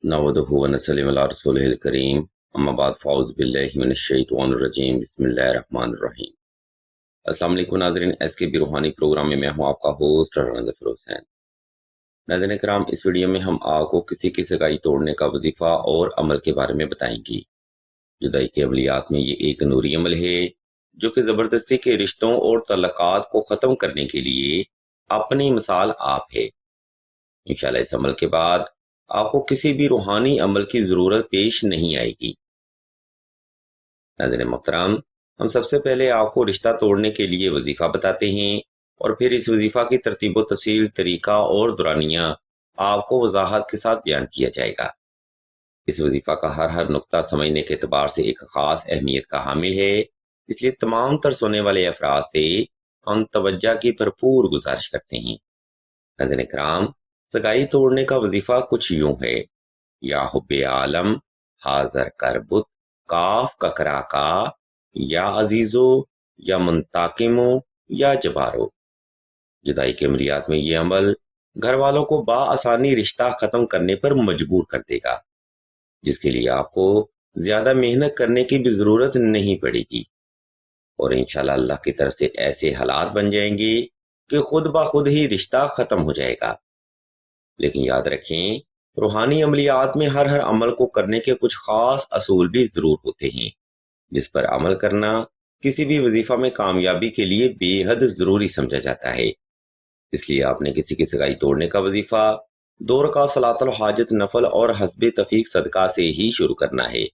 नहमदुहु व नसल्ली अला रसूलिहिल करीम अम्मा बाद फ़ाऊज़ु बिल्लाहि मिनश्शैतानिर रजीम बिस्मिल्लाहिर रहमानिर रहीम। अस्सलाम वालेकुम नाज़रीन, एसकेबी रूहानी प्रोग्राम में मैं हूं आपका होस्ट राना ज़फ़र हुसैन। नाज़रीन किराम, इस वीडियो में हम आपको किसी की सगाई तोड़ने का वजीफ़ा और अमल के बारे में बताएंगे। जुदाई के अमलियात में ये एक नूरी अमल है जो कि ज़बरदस्ती के रिश्तों और तल्लुकात को ख़त्म करने के लिए अपनी मिसाल आप है। इंशाल्लाह इस अमल के बाद आपको किसी भी रूहानी अमल की ज़रूरत पेश नहीं आएगी। नाज़रीन मोहतरम, हम सबसे पहले आपको रिश्ता तोड़ने के लिए वजीफ़ा बताते हैं और फिर इस वजीफ़ा की तरतीब व तफसील, तरीका और दुरानियाँ आपको वजाहत के साथ बयान किया जाएगा। इस वजीफ़ा का हर नुक्ता समझने के एतबार से एक ख़ास अहमियत का हामिल है, इसलिए तमाम तर सुनने वाले अफराद से हम तवज्जो की भरपूर गुजारिश करते हैं। नाज़रीन इकराम, सगाई तोड़ने का वजीफ़ा कुछ यूं है: या हुब्बे आलम, हाज़र करबुत, काफ ककरा का, या अजीजो, या मुंताकिमो, या जबारो। जुदाई के अमलियात में ये अमल घर वालों को बाआसानी रिश्ता खत्म करने पर मजबूर कर देगा, जिसके लिए आपको ज्यादा मेहनत करने की भी जरूरत नहीं पड़ेगी और इंशाल्लाह अल्लाह की तरफ से ऐसे हालात बन जाएंगे कि खुद ब खुद ही रिश्ता खत्म हो जाएगा। लेकिन याद रखें, रूहानी अमलियात में हर अमल को करने के कुछ खास असूल भी जरूर होते हैं, जिस पर अमल करना किसी भी वजीफा में कामयाबी के लिए बेहद जरूरी समझा जाता है। इसलिए आपने किसी की सगाई तोड़ने का वजीफा 2 रकात सलातुल हाजत नफल और हस्बे तफीक सदका से ही शुरू करना है।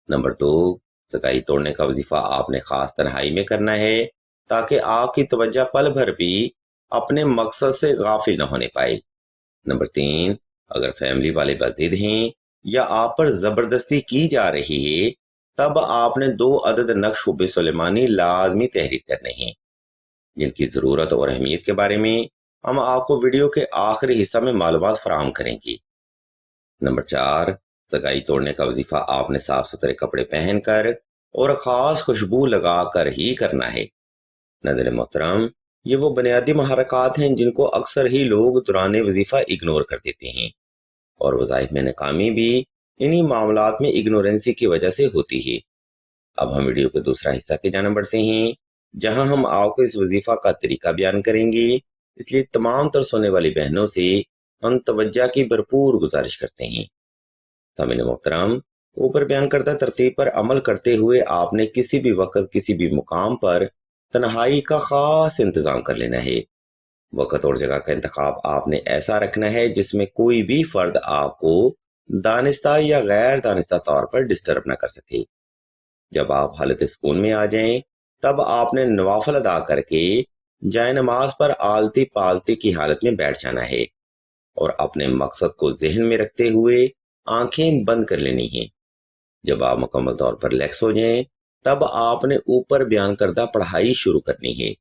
नंबर 2, सगाई तोड़ने का वजीफा आपने खास तन्हाई में करना है, ताकि आपकी तवज्जो पल भर भी अपने मकसद से गाफिल न होने पाए। नंबर 3, अगर फैमिली वाले बज़िद हैं या आप पर ज़बरदस्ती की जा रही है, तब आपने 2 अदद नक्श हुब्बे सुलेमानी लाजमी तहरीर करने हैं, जिनकी ज़रूरत और अहमियत के बारे में हम आपको वीडियो के आखिरी हिस्सा में मालूमात फराहम करेंगे। नंबर 4, सगाई तोड़ने का वजीफा आपने साफ सुथरे कपड़े पहनकर और ख़ास खुशबू लगाकर ही करना है। नाज़रीन मोहतरम, ये वो बुनियादी महरक़ात हैं जिनको अक्सर ही लोग दौरान वजीफा इग्नोर कर देते हैं और वज़ाइफ में नाकामी भी इन्हीं मामलात में इग्नोरेंसी की वजह से होती है। अब हम वीडियो के दूसरा हिस्सा की जानिब बढ़ते हैं, जहां हम आपको इस वजीफा का तरीका बयान करेंगे। इसलिए तमाम तर सुनने वाली बहनों से हम तवज्जो की भरपूर गुजारिश करते हैं। सामीन मोहतरम, ऊपर बयान करदा तरतीब पर अमल करते हुए आपने किसी भी वक्त किसी भी मुकाम पर तन्हाई का खास इंतजाम कर लेना है। वक्त और जगह का इंतखाब आपने ऐसा रखना है जिसमें कोई भी फर्द आपको दानिस्ता या गैर दानिस्ता तौर पर डिस्टर्ब न कर सके। जब आप हालत सुकून में आ जाएं, तब आपने नवाफल अदा करके जाए नमाज पर आलती पालती की हालत में बैठ जाना है और अपने मकसद को जहन में रखते हुए आंखें बंद कर लेनी है। जब आप मुकम्मल तौर पर रिलैक्स हो जाएं, तब आपने ऊपर बयान करदा पढ़ाई शुरू करनी है।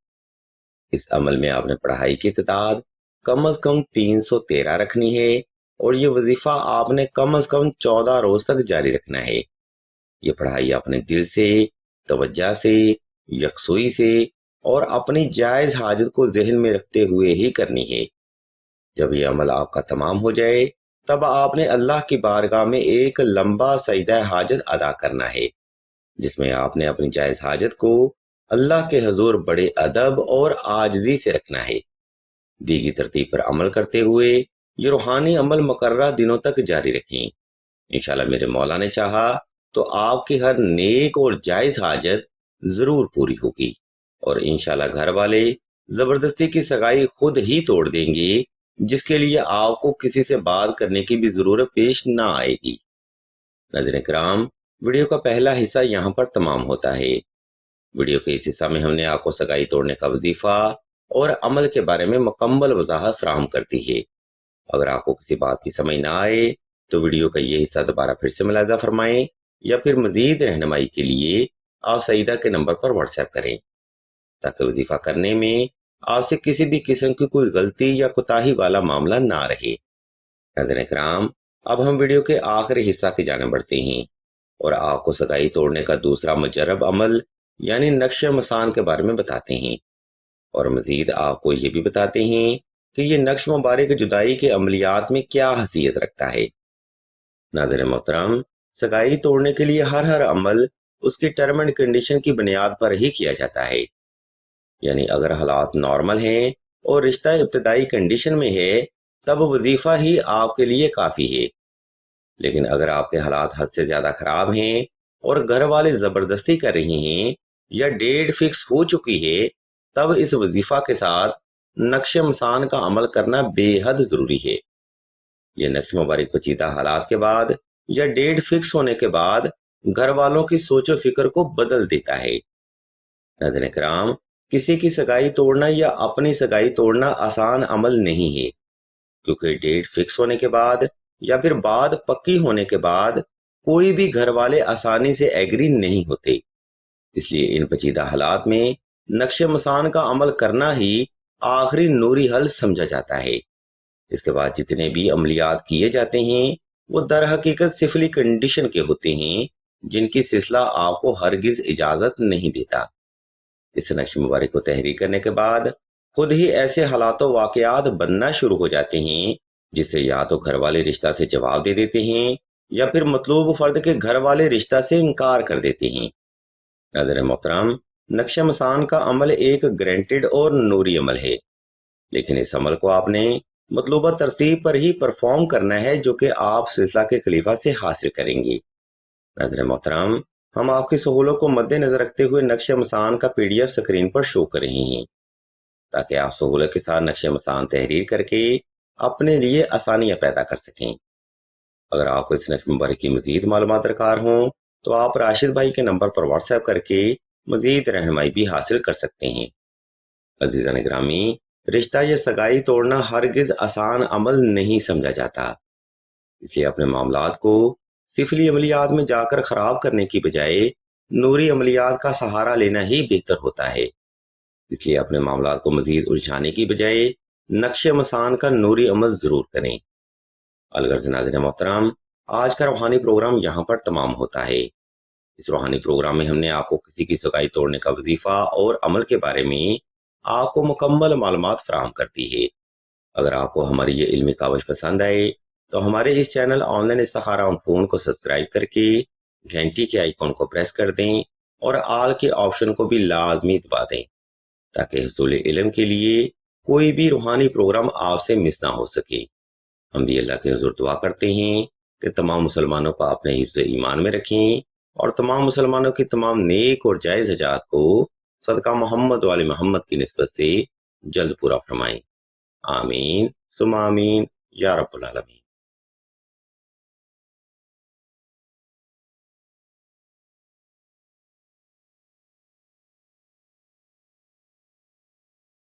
इस अमल में आपने पढ़ाई की तादाद कम अज कम 313 रखनी है और ये वजीफा आपने कम अज कम 14 रोज तक जारी रखना है। ये पढ़ाई अपने दिल से, तवज्जो से, यकसुई से और अपनी जायज हाजत को जहन में रखते हुए ही करनी है। जब ये अमल आपका तमाम हो जाए, तब आपने अल्लाह की बारगाह में एक लंबा सजदा हाजत अदा करना है, जिसमें आपने अपनी जायज हाजत को अल्लाह के हजूर बड़े अदब और आजिज़ी से रखना है। दी गई तरतीब पर अमल करते हुए ये रूहानी अमल मुकर्रर दिनों तक जारी रखें। इंशाल्लाह मेरे मौला ने चाहा तो आपकी हर नेक और जायज हाजत जरूर पूरी होगी और इंशाल्लाह घर वाले जबरदस्ती की सगाई खुद ही तोड़ देंगे, जिसके लिए आपको किसी से बात करने की भी जरूरत पेश ना आएगी। नाज़रीन किराम, वीडियो का पहला हिस्सा यहाँ पर तमाम होता है। वीडियो के इस हिस्सा में हमने आपको सगाई तोड़ने का वजीफा और अमल के बारे में मुकम्मल वजाहत फराहम करती है। अगर आपको किसी बात की समझ ना आए तो वीडियो का ये हिस्सा दोबारा फिर से मुलाजा फरमाएं या फिर मजीद रहनुमाई के लिए आप सईदा के नंबर पर व्हाट्सएप करें, ताकि वजीफा करने में आपसे किसी भी किस्म की कोई गलती या कोताही वाला मामला ना रहे। नाज़रीन किराम, अब हम वीडियो के आखिरी हिस्सा की जानिब बढ़ते हैं और आपको सगाई तोड़ने का दूसरा मुजर्रब अमल यानी नक्शे मसान के बारे में बताते हैं और मजीद आपको ये भी बताते हैं कि ये नक्श मुबारक जुदाई के अमलियात में क्या हसीयत रखता है। नाज़रीन मोहतरम, सगाई तोड़ने के लिए हर अमल उसकी टर्म एंड कंडीशन की बुनियाद पर ही किया जाता है। यानी अगर हालात नॉर्मल हैं और रिश्ता इब्तदाई कंडीशन में है, तब वजीफा ही आपके लिए काफ़ी है। लेकिन अगर आपके हालात हद से ज़्यादा ख़राब हैं और घर वाले ज़बरदस्ती कर रहे हैं या डेट फिक्स हो चुकी है, तब इस वजीफा के साथ नक्श मसान का अमल करना बेहद ज़रूरी है। ये नक्श मुबारक पेचीदा हालात के बाद या डेट फिक्स होने के बाद घर वालों की सोचो फिक्र को बदल देता है। नाज़रीन किराम, किसी की सगाई तोड़ना या अपनी सगाई तोड़ना आसान अमल नहीं है, क्योंकि डेट फिक्स होने के बाद या फिर बात पक्की होने के बाद कोई भी घर वाले आसानी से एग्री नहीं होते। इसलिए इन पेचीदा हालात में नक्शे मसान का अमल करना ही आखिरी नूरी हल समझा जाता है। इसके बाद जितने भी अमलियात किए जाते हैं वो दर हकीकत सिफली कंडीशन के होते हैं, जिनकी सिलसिला आपको हरगिज इजाजत नहीं देता। इस नक्श मुबारक को तहरीर करने के बाद खुद ही ऐसे हालात वाकयात बनना शुरू हो जाते हैं जिससे या तो घर वाले रिश्ता से जवाब दे देते हैं या फिर मतलूब फर्द के घर वाले रिश्ता से इनकार कर देते हैं। नाज़रीन मोहतरम, नक्श मसान का अमल एक ग्रांटेड और नूरी अमल है, लेकिन इस अमल को आपने मतलूबा तरतीब पर ही परफॉर्म करना है जो कि आप सिलसिला के खलीफा से हासिल करेंगे। नाज़रीन मोहतरम, हम आपकी सहूलत को मद्देनजर रखते हुए नक्शे मसान का PDF स्क्रीन पर शो कर रहे हैं, ताकि आप सहूलत के साथ नक्शे मसान तहरीर करके अपने लिए आसानियां पैदा कर सकें। अगर आपको इस नक्श मुबारक की मजीद मालूमात दरकार हों तो आप राशिद भाई के नंबर पर व्हाट्सएप करके मजीद रहनुमाई भी हासिल कर सकते हैं। अजीज़ान ग्रामी, रिश्ता या सगाई तोड़ना हरगिज आसान अमल नहीं समझा जाता, इसलिए अपने मामलात को सिफली अमलियात में जाकर ख़राब करने की बजाय नूरी अमलियात का सहारा लेना ही बेहतर होता है। इसलिए अपने मामलात को मजीद उलझाने की बजाय नक्शे मसान का नूरी अमल ज़रूर करें। अलगर्ज नाज़रीन मोहतरम, आज का रूहानी प्रोग्राम यहाँ पर तमाम होता है। इस रूहानी प्रोग्राम में हमने आपको किसी की सगाई तोड़ने का वजीफा और अमल के बारे में आपको मुकम्मल मालूमात फराहम करती है। अगर आपको हमारी ये इल्मी कावश पसंद आए तो हमारे इस चैनल ऑनलाइन इस्तिखारा ऑन फोन को सब्सक्राइब करके घंटी के आइकॉन को प्रेस कर दें और आल के ऑप्शन को भी लाजमी दबा दें, ताकि हुसूल इल्म के लिए कोई भी रूहानी प्रोग्राम आपसे मिस ना हो सके। हम भी अल्लाह के हुजूर दुआ करते हैं कि तमाम मुसलमानों को अपने हिफ्ज़ ईमान में रखें और तमाम मुसलमानों की तमाम नेक और जायज़ हजात को सदका मोहम्मद वाले मोहम्मद की निस्बत से जल्द पूरा फरमाएं। आमीन सुम्मा आमीन या रब्बुल आलमीन।